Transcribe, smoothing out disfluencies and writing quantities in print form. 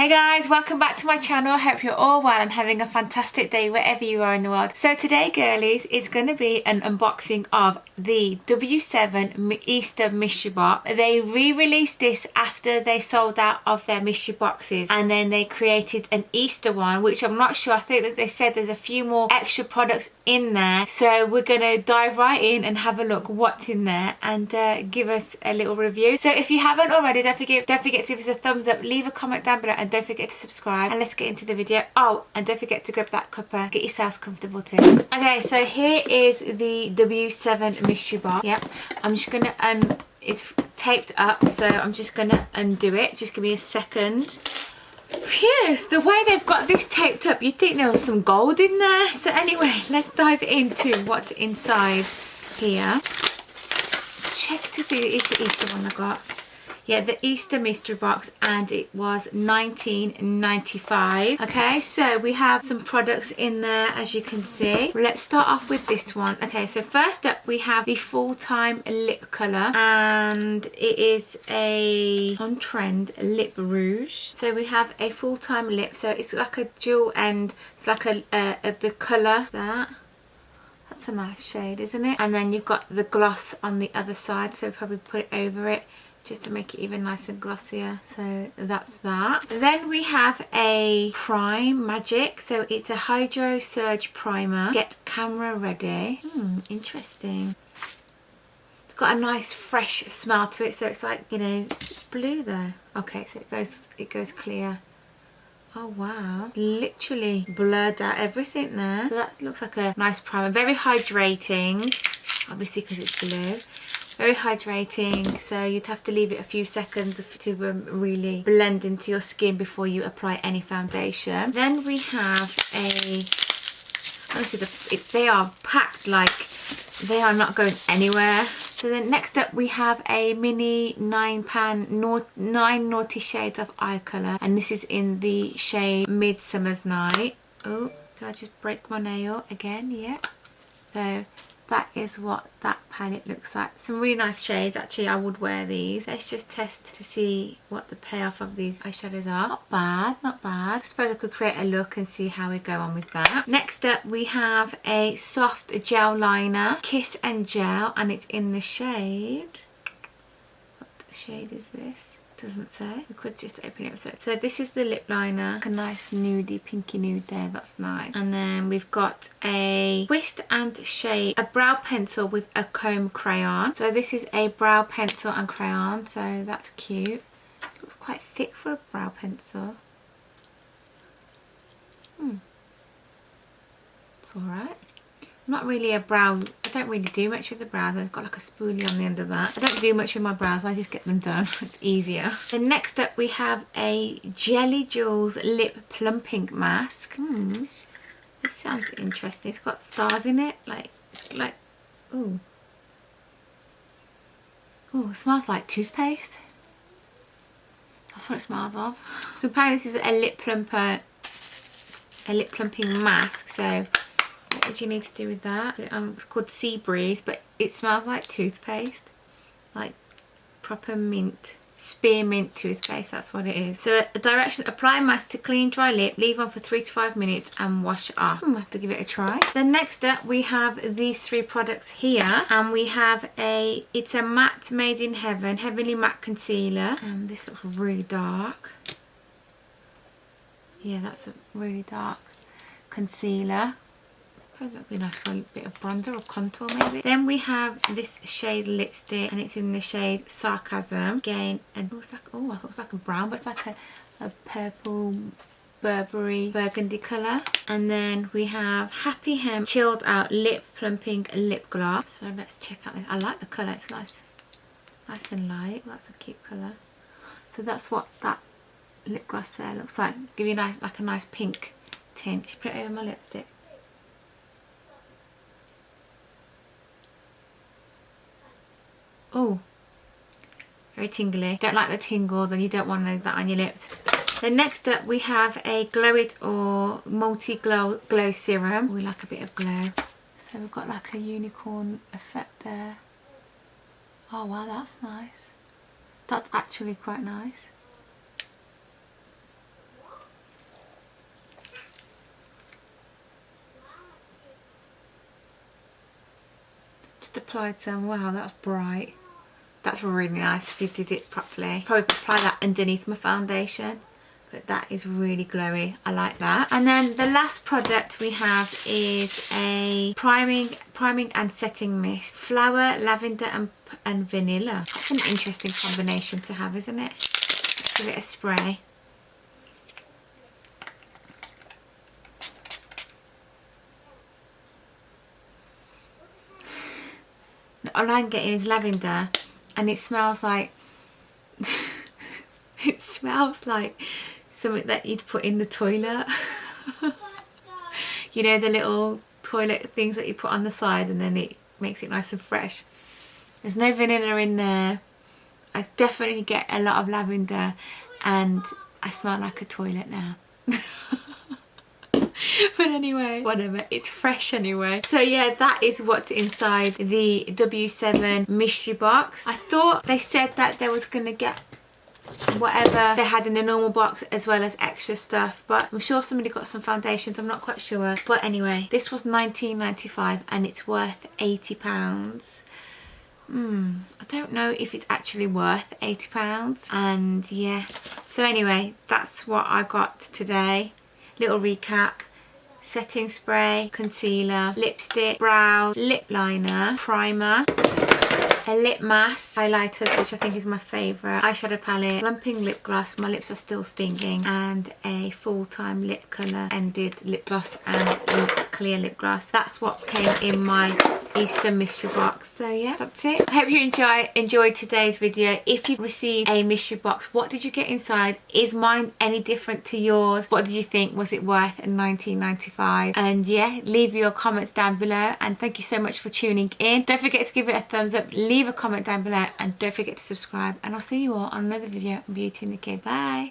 Hey guys, welcome back to my channel. I hope you're all well and having a fantastic day wherever you are in the world. So today, girlies, is going to be an unboxing of the W7 Easter mystery box. They re-released this after they sold out of their mystery boxes, and then they created an Easter one, which I'm not sure. I think that they said there's a few more extra products in there. So we're going to dive right in and have a look what's in there and give us a little review. So if you haven't already, don't forget to give us a thumbs up, leave a comment down below, and don't forget to subscribe, and let's get into the video. Oh, and don't forget to grab that cuppa, get yourselves comfortable too. Okay, so here is the W7 mystery box. Yep, I'm just gonna it's taped up, so I'm just gonna undo it. Just give me a second. Phew, the way they've got this taped up, you'd think there was some gold in there. So anyway, let's dive into what's inside here. Check to see it is the Easter one I got. Yeah, the Easter mystery box, and it was $19.95. Okay, so we have some products in there, as you can see. Let's start off with this one. Okay, so first up we have the full-time lip colour, and it is a on trend lip rouge. So we have a full-time lip, so it's like a dual end. It's like the colour that's a nice shade, isn't it? And then you've got the gloss on the other side, so probably put it over it just to make it even nicer and glossier. So that's that. Then we have a Prime Magic. So it's a Hydro Surge Primer. Get camera ready. Interesting. It's got a nice fresh smell to it. So it's like, you know, blue though. Okay, so it goes clear. Oh wow, literally blurred out everything there. So that looks like a nice primer. Very hydrating, obviously because it's blue. Very hydrating, so you'd have to leave it a few seconds to really blend into your skin before you apply any foundation. Then we have honestly, they are packed like they are not going anywhere. So then next up we have a mini 9 Naughty Shades of Eye Colour, and this is in the shade Midsummer's Night. Oh, did I just break my nail again? Yeah. So that is what that palette looks like. Some really nice shades. Actually, I would wear these. Let's just test to see what the payoff of these eyeshadows are. Not bad, not bad. I suppose I could create a look and see how we go on with that. Next up, we have a soft gel liner, Kiss and Gel, and it's in the shade. What shade is this? Doesn't say. We could just open it up. So this is the lip liner, like a nice nudie, pinky nude there. That's nice. And then we've got a twist and shade, a brow pencil with a comb crayon. So this is a brow pencil and crayon. So that's cute. Looks quite thick for a brow pencil. It's all right. I'm not really a brow, I don't really do much with the brows. I've got like a spoolie on the end of that. I don't do much with my brows, I just get them done. It's easier. Then next up we have a Jelly Jewels Lip Plumping Mask. This sounds interesting. It's got stars in it, like, ooh. Ooh, it smells like toothpaste. That's what it smells of. So apparently this is a lip plumping mask, so what do you need to do with that? It's called Sea Breeze, but it smells like toothpaste, like proper mint, spearmint toothpaste. That's what it is. So a direction: apply mask to clean dry lip, leave on for 3 to 5 minutes, and wash off. I have to give it a try. Then next up we have these 3 products here, and we have it's a matte Made in Heaven Heavenly Matte Concealer, and this looks really dark. Yeah, that's a really dark concealer. That would be nice for a bit of bronzer or contour maybe. Then we have this shade lipstick, and it's in the shade Sarcasm. Again, and it's like, oh, I thought it was like a brown, but it's like a purple Burberry burgundy colour. And then we have Happy Hem Chilled Out Lip Plumping Lip Gloss. So let's check out this. I like the colour, it's nice and light. That's a cute colour. So that's what that lip gloss there looks like. Give you a nice pink tint. Should put it over my lipstick. Oh, very tingly. Don't like the tingle, then you don't want that on your lips. Then next up we have a Glow It or Multi Glow Serum. We like a bit of glow. So we've got like a unicorn effect there. Oh wow, that's nice. That's actually quite nice. just applied some. Wow, that's bright. That's really nice if you did it properly. Probably apply that underneath my foundation. But that is really glowy. I like that. And then the last product we have is a priming and setting mist. Flower, lavender and vanilla. That's an interesting combination to have, isn't it? Let's give it a spray. All I'm getting is lavender, and it smells like it smells like something that you'd put in the toilet. You know, the little toilet things that you put on the side and then it makes it nice and fresh. There's no vanilla in there. I definitely get a lot of lavender and I smell like a toilet now. But anyway, whatever, it's fresh anyway. So yeah, that is what's inside the W7 mystery box. I thought they said that they was gonna get whatever they had in the normal box as well as extra stuff, but I'm sure somebody got some foundations, I'm not quite sure. But anyway, this was £19.95 and it's worth £80. I don't know if it's actually worth £80. And yeah, so anyway, that's what I got today. Little recap: setting spray, concealer, lipstick, brow, lip liner, primer, a lip mask, highlighters, which I think is my favourite, eyeshadow palette, plumping lip gloss, my lips are still stinging, and a full-time lip colour ended lip gloss and clear lip gloss. That's what came in my Easter mystery box. So yeah, that's it. I hope you enjoyed today's video. If you've received a mystery box, what did you get inside? Is mine any different to yours? What did you think? Was it worth £19.95? And yeah, leave your comments down below, and thank you so much for tuning in. Don't forget to give it a thumbs up, leave a comment down below, and don't forget to subscribe, and I'll see you all on another video on Beauty and the Kid. Bye.